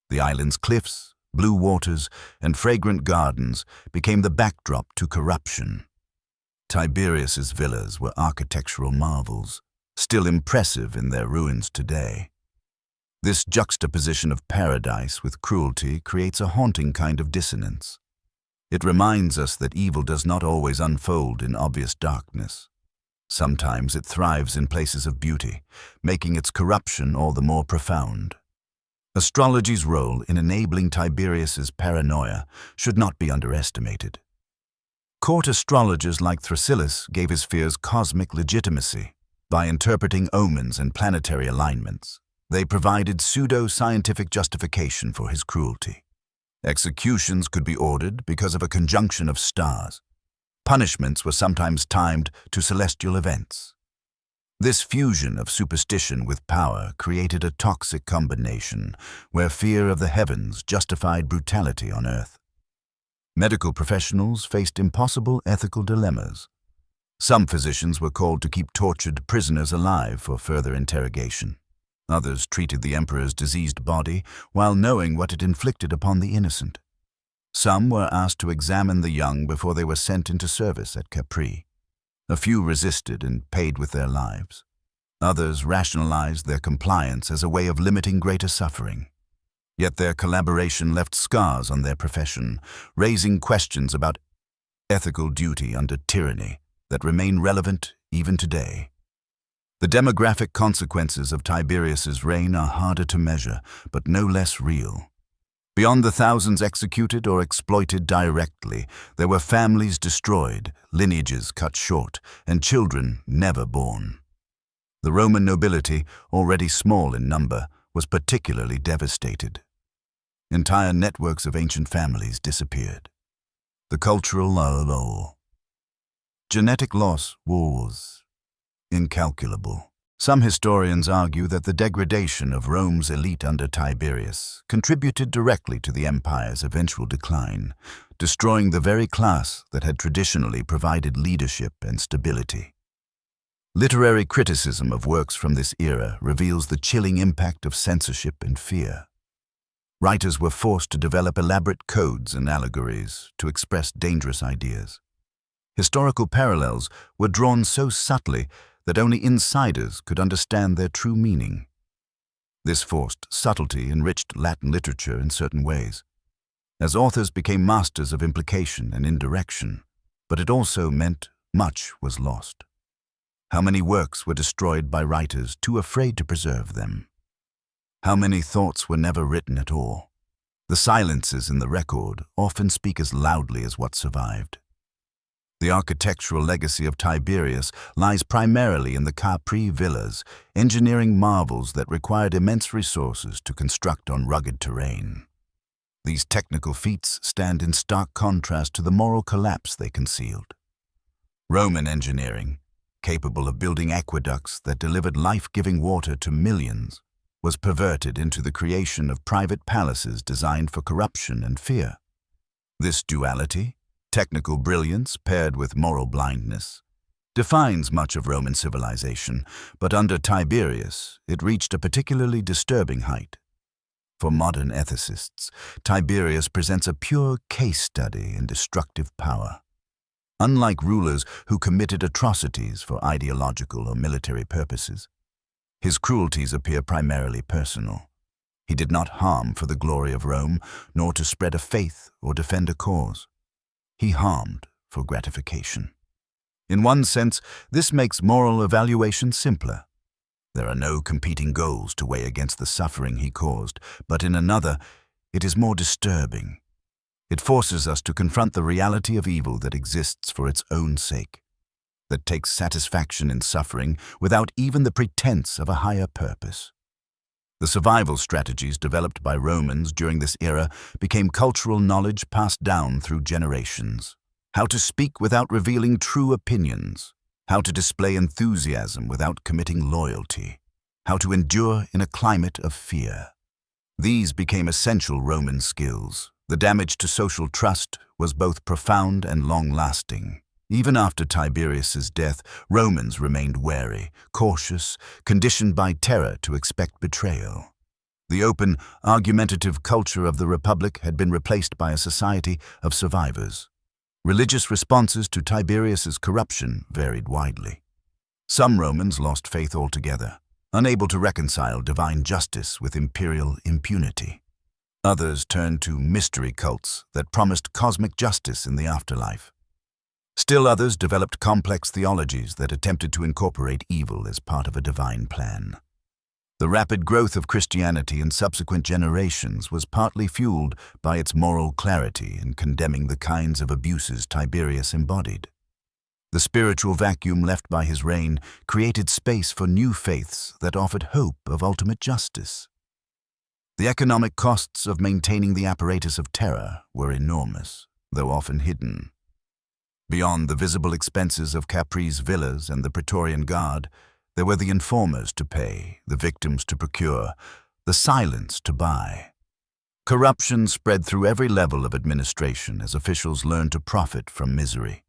The island's cliffs, blue waters, and fragrant gardens became the backdrop to corruption. Tiberius's villas were architectural marvels, still impressive in their ruins today. This juxtaposition of paradise with cruelty creates a haunting kind of dissonance. It reminds us that evil does not always unfold in obvious darkness. Sometimes it thrives in places of beauty, making its corruption all the more profound. Astrology's role in enabling Tiberius's paranoia should not be underestimated. Court astrologers like Thrasylus gave his fears cosmic legitimacy. By interpreting omens and planetary alignments, they provided pseudo-scientific justification for his cruelty. Executions could be ordered because of a conjunction of stars. Punishments were sometimes timed to celestial events. This fusion of superstition with power created a toxic combination where fear of the heavens justified brutality on earth. Medical professionals faced impossible ethical dilemmas. Some physicians were called to keep tortured prisoners alive for further interrogation. Others treated the emperor's diseased body while knowing what it inflicted upon the innocent. Some were asked to examine the young before they were sent into service at Capri. A few resisted and paid with their lives. Others rationalized their compliance as a way of limiting greater suffering. Yet their collaboration left scars on their profession, raising questions about ethical duty under tyranny that remain relevant even today. The demographic consequences of Tiberius's reign are harder to measure, but no less real. Beyond the thousands executed or exploited directly, there were families destroyed, lineages cut short, and children never born. The Roman nobility, already small in number, was particularly devastated. Entire networks of ancient families disappeared. The cultural lull. Genetic loss was incalculable. Some historians argue that the degradation of Rome's elite under Tiberius contributed directly to the empire's eventual decline, destroying the very class that had traditionally provided leadership and stability. Literary criticism of works from this era reveals the chilling impact of censorship and fear. Writers were forced to develop elaborate codes and allegories to express dangerous ideas. Historical parallels were drawn so subtly that only insiders could understand their true meaning. This forced subtlety enriched Latin literature in certain ways, as authors became masters of implication and indirection, but it also meant much was lost. How many works were destroyed by writers too afraid to preserve them? How many thoughts were never written at all? The silences in the record often speak as loudly as what survived. The architectural legacy of Tiberius lies primarily in the Capri villas, engineering marvels that required immense resources to construct on rugged terrain. These technical feats stand in stark contrast to the moral collapse they concealed. Roman engineering, capable of building aqueducts that delivered life-giving water to millions, was perverted into the creation of private palaces designed for corruption and fear. This duality, technical brilliance paired with moral blindness, defines much of Roman civilization, but under Tiberius, it reached a particularly disturbing height. For modern ethicists, Tiberius presents a pure case study in destructive power. Unlike rulers who committed atrocities for ideological or military purposes, his cruelties appear primarily personal. He did not harm for the glory of Rome, nor to spread a faith or defend a cause. He harmed for gratification. In one sense, this makes moral evaluation simpler. There are no competing goals to weigh against the suffering he caused, but in another, it is more disturbing. It forces us to confront the reality of evil that exists for its own sake, that takes satisfaction in suffering without even the pretense of a higher purpose. The survival strategies developed by Romans during this era became cultural knowledge passed down through generations. How to speak without revealing true opinions, how to display enthusiasm without committing loyalty, how to endure in a climate of fear. These became essential Roman skills. The damage to social trust was both profound and long-lasting. Even after Tiberius's death, Romans remained wary, cautious, conditioned by terror to expect betrayal. The open, argumentative culture of the Republic had been replaced by a society of survivors. Religious responses to Tiberius's corruption varied widely. Some Romans lost faith altogether, unable to reconcile divine justice with imperial impunity. Others turned to mystery cults that promised cosmic justice in the afterlife. Still others developed complex theologies that attempted to incorporate evil as part of a divine plan. The rapid growth of Christianity in subsequent generations was partly fueled by its moral clarity in condemning the kinds of abuses Tiberius embodied. The spiritual vacuum left by his reign created space for new faiths that offered hope of ultimate justice. The economic costs of maintaining the apparatus of terror were enormous, though often hidden. Beyond the visible expenses of Capri's villas and the Praetorian Guard, there were the informers to pay, the victims to procure, the silence to buy. Corruption spread through every level of administration as officials learned to profit from misery.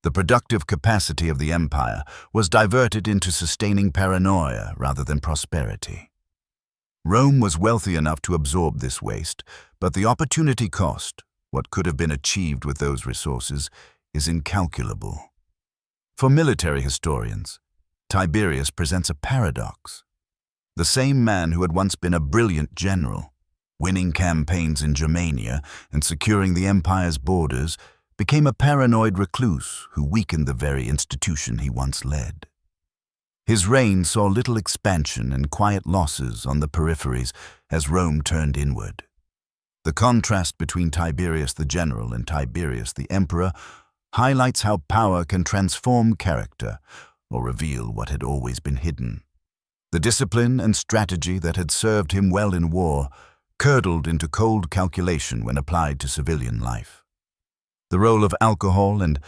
The productive capacity of the empire was diverted into sustaining paranoia rather than prosperity. Rome was wealthy enough to absorb this waste, but the opportunity cost, what could have been achieved with those resources, is incalculable. For military historians, Tiberius presents a paradox. The same man who had once been a brilliant general, winning campaigns in Germania and securing the empire's borders, became a paranoid recluse who weakened the very institution he once led. His reign saw little expansion and quiet losses on the peripheries as Rome turned inward. The contrast between Tiberius the general and Tiberius the emperor highlights how power can transform character or reveal what had always been hidden. The discipline and strategy that had served him well in war curdled into cold calculation when applied to civilian life. The role of alcohol and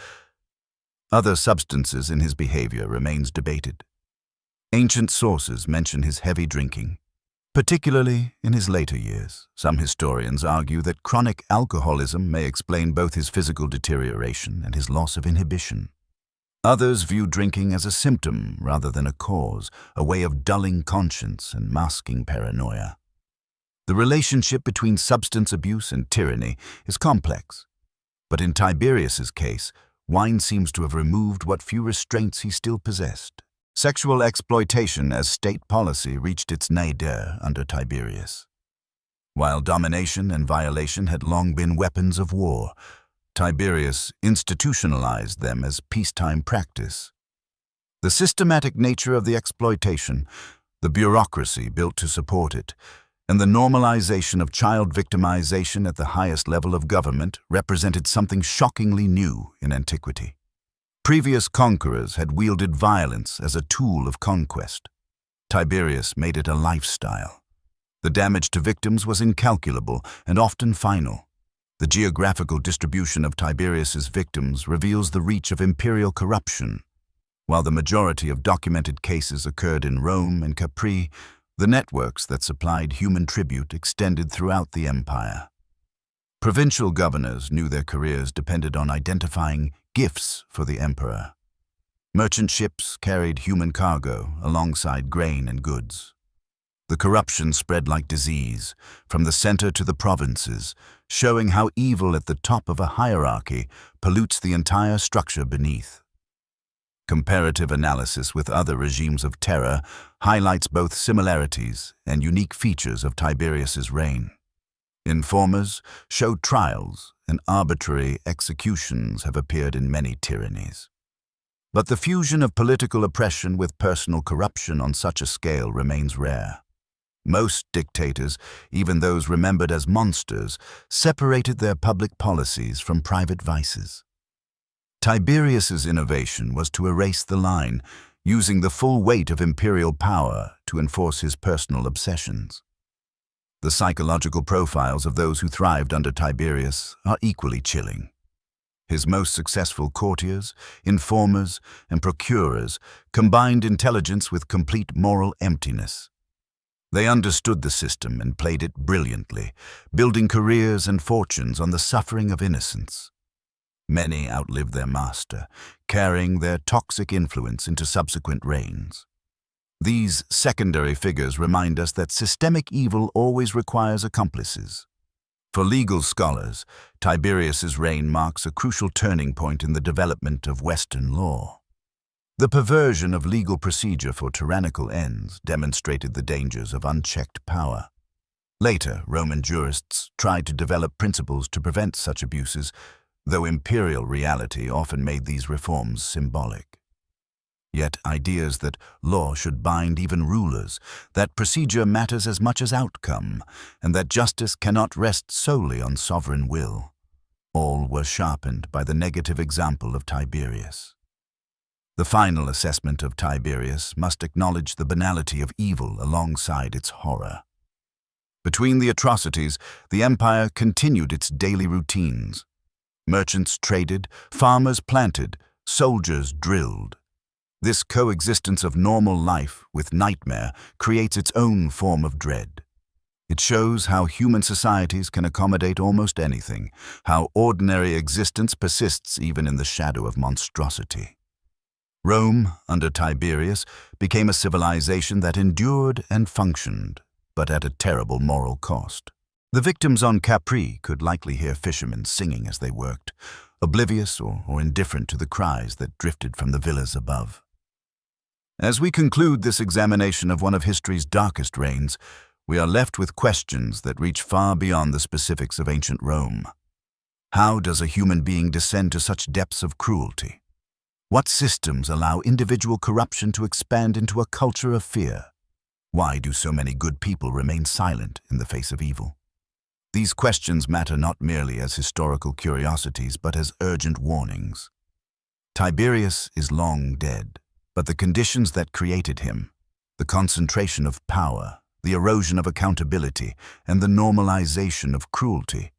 other substances in his behavior remains debated. Ancient sources mention his heavy drinking, particularly in his later years. Some historians argue that chronic alcoholism may explain both his physical deterioration and his loss of inhibition. Others view drinking as a symptom rather than a cause, a way of dulling conscience and masking paranoia. The relationship between substance abuse and tyranny is complex, but in Tiberius's case, wine seems to have removed what few restraints he still possessed. Sexual exploitation as state policy reached its nadir under Tiberius. While domination and violation had long been weapons of war, Tiberius institutionalized them as peacetime practice. The systematic nature of the exploitation, the bureaucracy built to support it, and the normalization of child victimization at the highest level of government represented something shockingly new in antiquity. Previous conquerors had wielded violence as a tool of conquest. Tiberius made it a lifestyle. The damage to victims was incalculable and often final. The geographical distribution of Tiberius's victims reveals the reach of imperial corruption. While the majority of documented cases occurred in Rome and Capri, the networks that supplied human tribute extended throughout the empire. Provincial governors knew their careers depended on identifying gifts for the emperor. Merchant ships carried human cargo alongside grain and goods. The corruption spread like disease, from the center to the provinces, showing how evil at the top of a hierarchy pollutes the entire structure beneath. Comparative analysis with other regimes of terror highlights both similarities and unique features of Tiberius's reign. Informers showed trials, and arbitrary executions have appeared in many tyrannies. But the fusion of political oppression with personal corruption on such a scale remains rare. Most dictators, even those remembered as monsters, separated their public policies from private vices. Tiberius's innovation was to erase the line, using the full weight of imperial power to enforce his personal obsessions. The psychological profiles of those who thrived under Tiberius are equally chilling. His most successful courtiers, informers, and procurers combined intelligence with complete moral emptiness. They understood the system and played it brilliantly, building careers and fortunes on the suffering of innocents. Many outlived their master, carrying their toxic influence into subsequent reigns. These secondary figures remind us that systemic evil always requires accomplices. For legal scholars, Tiberius's reign marks a crucial turning point in the development of Western law. The perversion of legal procedure for tyrannical ends demonstrated the dangers of unchecked power. Later, Roman jurists tried to develop principles to prevent such abuses, though imperial reality often made these reforms symbolic. Yet ideas that law should bind even rulers, that procedure matters as much as outcome, and that justice cannot rest solely on sovereign will, all were sharpened by the negative example of Tiberius. The final assessment of Tiberius must acknowledge the banality of evil alongside its horror. Between the atrocities, the empire continued its daily routines. Merchants traded, farmers planted, soldiers drilled. This coexistence of normal life with nightmare creates its own form of dread. It shows how human societies can accommodate almost anything, how ordinary existence persists even in the shadow of monstrosity. Rome, under Tiberius, became a civilization that endured and functioned, but at a terrible moral cost. The victims on Capri could likely hear fishermen singing as they worked, oblivious or indifferent to the cries that drifted from the villas above. As we conclude this examination of one of history's darkest reigns, we are left with questions that reach far beyond the specifics of ancient Rome. How does a human being descend to such depths of cruelty? What systems allow individual corruption to expand into a culture of fear? Why do so many good people remain silent in the face of evil? These questions matter not merely as historical curiosities, but as urgent warnings. Tiberius is long dead, but the conditions that created him, the concentration of power, the erosion of accountability, and the normalization of cruelty,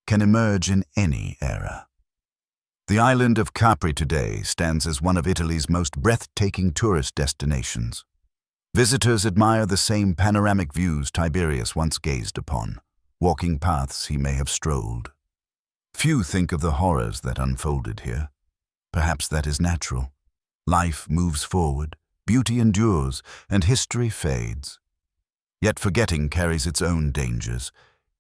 can emerge in any era. The island of Capri today stands as one of Italy's most breathtaking tourist destinations. Visitors admire the same panoramic views Tiberius once gazed upon, walking paths he may have strolled. Few think of the horrors that unfolded here. Perhaps that is natural. Life moves forward, beauty endures, and history fades. Yet forgetting carries its own dangers.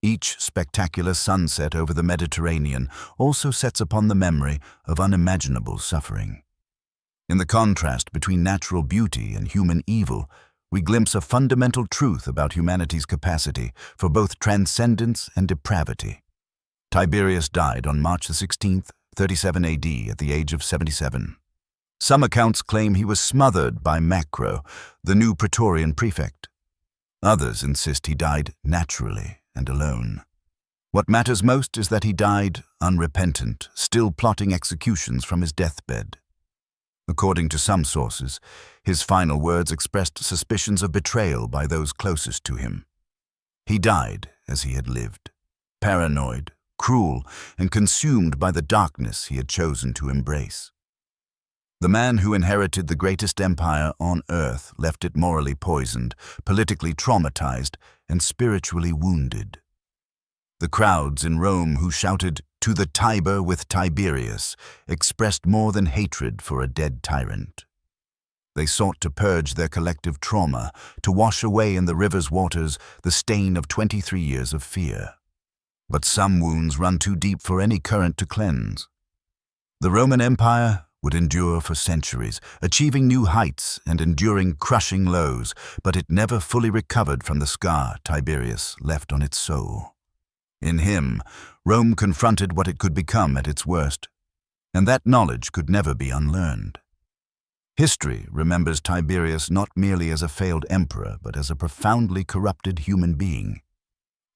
Each spectacular sunset over the Mediterranean also sets upon the memory of unimaginable suffering. In the contrast between natural beauty and human evil, we glimpse a fundamental truth about humanity's capacity for both transcendence and depravity. Tiberius died on March 16, 37 AD, at the age of 77. Some accounts claim he was smothered by Macro, the new Praetorian prefect. Others insist he died naturally and alone. What matters most is that he died unrepentant, still plotting executions from his deathbed. According to some sources, his final words expressed suspicions of betrayal by those closest to him. He died as he had lived, paranoid, cruel, and consumed by the darkness he had chosen to embrace. The man who inherited the greatest empire on earth left it morally poisoned, politically traumatized, and spiritually wounded. The crowds in Rome who shouted, "To the Tiber with Tiberius," expressed more than hatred for a dead tyrant. They sought to purge their collective trauma, to wash away in the river's waters the stain of 23 years of fear. But some wounds run too deep for any current to cleanse. The Roman Empire would endure for centuries, achieving new heights and enduring crushing lows, but it never fully recovered from the scar Tiberius left on its soul. In him, Rome confronted what it could become at its worst, and that knowledge could never be unlearned. History remembers Tiberius not merely as a failed emperor, but as a profoundly corrupted human being.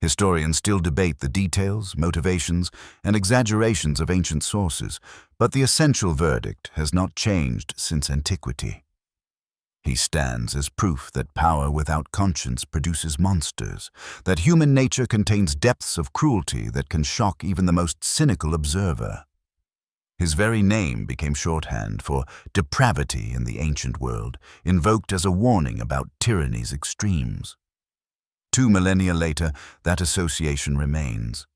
Historians still debate the details, motivations, and exaggerations of ancient sources, but the essential verdict has not changed since antiquity. He stands as proof that power without conscience produces monsters, that human nature contains depths of cruelty that can shock even the most cynical observer. His very name became shorthand for depravity in the ancient world, invoked as a warning about tyranny's extremes. 2 millennia later, that association remains.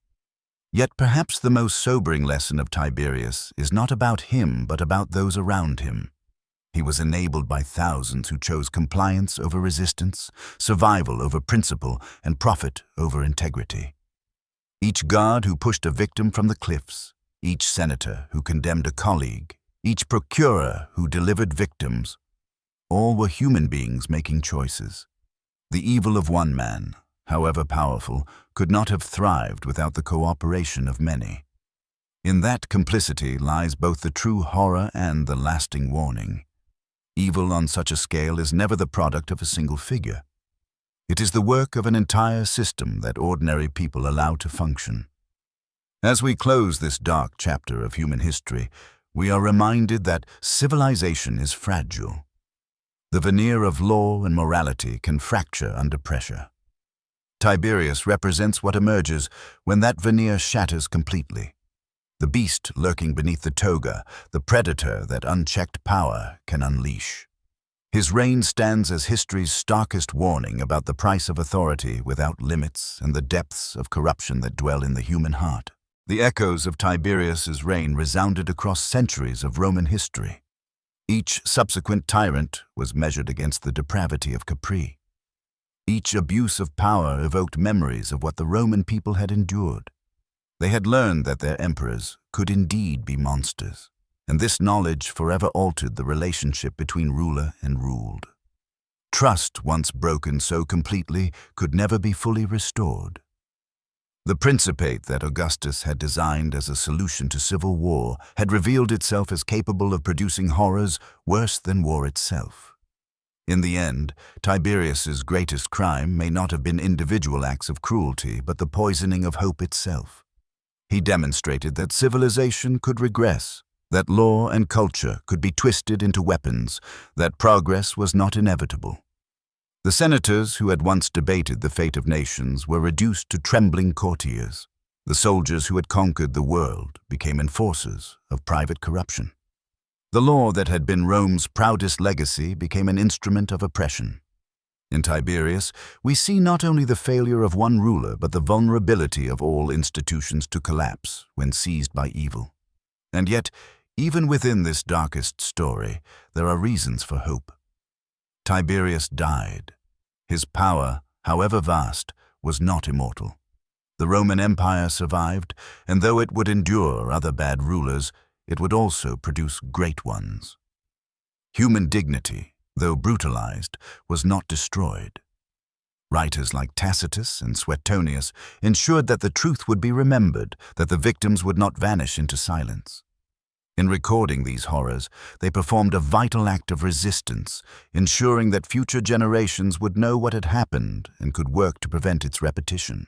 Yet perhaps the most sobering lesson of Tiberius is not about him, but about those around him. He was enabled by thousands who chose compliance over resistance, survival over principle, and profit over integrity. Each guard who pushed a victim from the cliffs, each senator who condemned a colleague, each procurer who delivered victims, all were human beings making choices. The evil of one man, however powerful, could not have thrived without the cooperation of many. In that complicity lies both the true horror and the lasting warning. Evil on such a scale is never the product of a single figure. It is the work of an entire system that ordinary people allow to function. As we close this dark chapter of human history, we are reminded that civilization is fragile. The veneer of law and morality can fracture under pressure. Tiberius represents what emerges when that veneer shatters completely. The beast lurking beneath the toga, the predator that unchecked power can unleash. His reign stands as history's starkest warning about the price of authority without limits and the depths of corruption that dwell in the human heart. The echoes of Tiberius's reign resounded across centuries of Roman history. Each subsequent tyrant was measured against the depravity of Capri. Each abuse of power evoked memories of what the Roman people had endured. They had learned that their emperors could indeed be monsters, and this knowledge forever altered the relationship between ruler and ruled. Trust, once broken so completely, could never be fully restored. The principate that Augustus had designed as a solution to civil war had revealed itself as capable of producing horrors worse than war itself. In the end, Tiberius's greatest crime may not have been individual acts of cruelty, but the poisoning of hope itself. He demonstrated that civilization could regress, that law and culture could be twisted into weapons, that progress was not inevitable. The senators who had once debated the fate of nations were reduced to trembling courtiers. The soldiers who had conquered the world became enforcers of private corruption. The law that had been Rome's proudest legacy became an instrument of oppression. In Tiberius, we see not only the failure of one ruler, but the vulnerability of all institutions to collapse when seized by evil. And yet, Even within this darkest story, there are reasons for hope. Tiberius died. His power, however vast, was not immortal. The Roman Empire survived, and though it would endure other bad rulers, it would also produce great ones. Human dignity, though brutalized, was not destroyed. Writers like Tacitus and Suetonius ensured that the truth would be remembered, that the victims would not vanish into silence. In recording these horrors, they performed a vital act of resistance, ensuring that future generations would know what had happened and could work to prevent its repetition.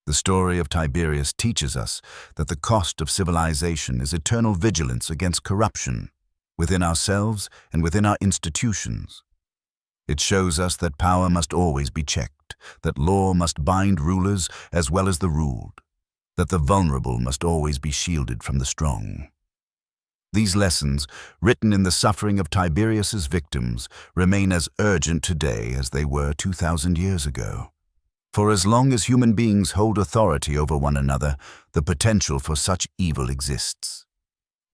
The story of Tiberius teaches us that the cost of civilization is eternal vigilance against corruption, within ourselves and within our institutions. It shows us that power must always be checked, that law must bind rulers as well as the ruled, that the vulnerable must always be shielded from the strong. These lessons, written in the suffering of Tiberius's victims, remain as urgent today as they were 2,000 years ago. For as long as human beings hold authority over one another, the potential for such evil exists.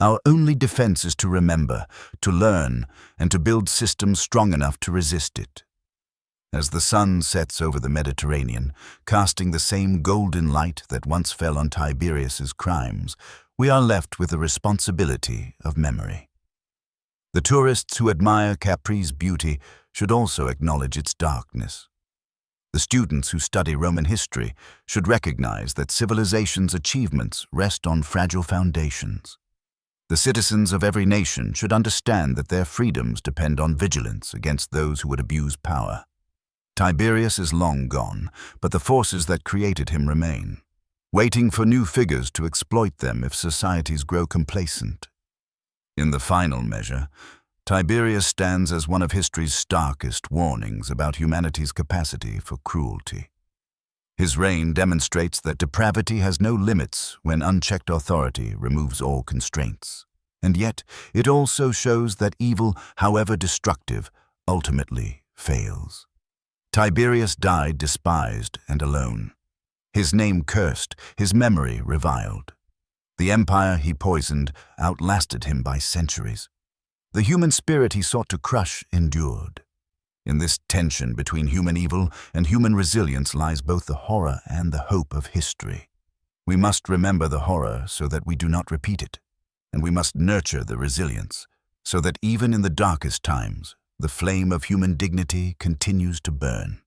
Our only defense is to remember, to learn, and to build systems strong enough to resist it. As the sun sets over the Mediterranean, casting the same golden light that once fell on Tiberius's crimes, we are left with the responsibility of memory. The tourists who admire Capri's beauty should also acknowledge its darkness. The students who study Roman history should recognize that civilization's achievements rest on fragile foundations. The citizens of every nation should understand that their freedoms depend on vigilance against those who would abuse power. Tiberius is long gone, but the forces that created him remain, waiting for new figures to exploit them if societies grow complacent. In the final measure, Tiberius stands as one of history's starkest warnings about humanity's capacity for cruelty. His reign demonstrates that depravity has no limits when unchecked authority removes all constraints. And yet, it also shows that evil, however destructive, ultimately fails. Tiberius died despised and alone. His name cursed, his memory reviled. The empire he poisoned outlasted him by centuries. The human spirit he sought to crush endured. In this tension between human evil and human resilience lies both the horror and the hope of history. We must remember the horror so that we do not repeat it, and we must nurture the resilience so that even in the darkest times, the flame of human dignity continues to burn.